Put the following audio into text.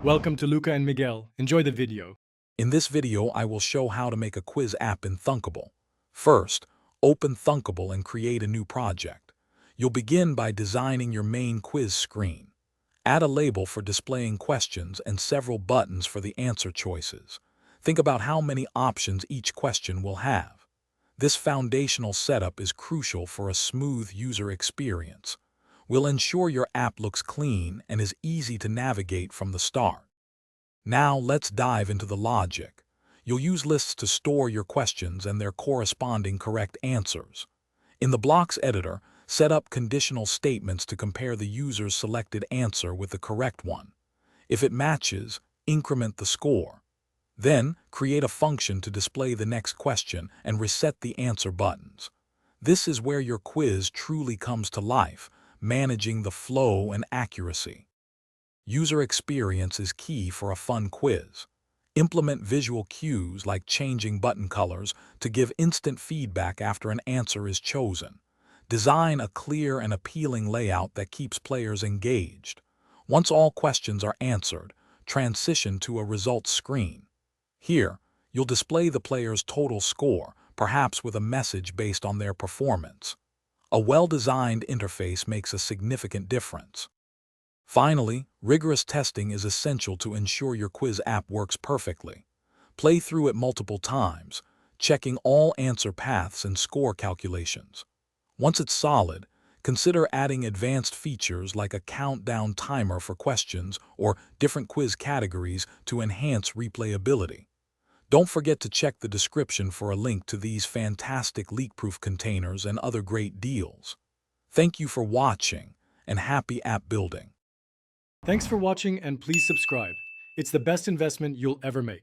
Welcome to Luca and Miguel. Enjoy the video. In this video, I will show how to make a quiz app in Thunkable. First, open Thunkable and create a new project. You'll begin by designing your main quiz screen. Add a label for displaying questions and several buttons for the answer choices. Think about how many options each question will have. This foundational setup is crucial for a smooth user experience. We'll ensure your app looks clean and is easy to navigate from the start. Now let's dive into the logic. You'll use lists to store your questions and their corresponding correct answers. In the blocks editor, set up conditional statements to compare the user's selected answer with the correct one. If it matches, increment the score. Then, create a function to display the next question and reset the answer buttons. This is where your quiz truly comes to life, managing the flow and accuracy. User experience is key for a fun quiz. Implement visual cues like changing button colors to give instant feedback after an answer is chosen. Design a clear and appealing layout that keeps players engaged. Once all questions are answered, transition to a results screen. Here, you'll display the player's total score, perhaps with a message based on their performance. A well-designed interface makes a significant difference. Finally, rigorous testing is essential to ensure your quiz app works perfectly. Play through it multiple times, checking all answer paths and score calculations. Once it's solid, consider adding advanced features like a countdown timer for questions or different quiz categories to enhance replayability. Don't forget to check the description for a link to these fantastic leak-proof containers and other great deals. Thank you for watching, and happy app building. Thanks for watching and please subscribe. It's the best investment you'll ever make.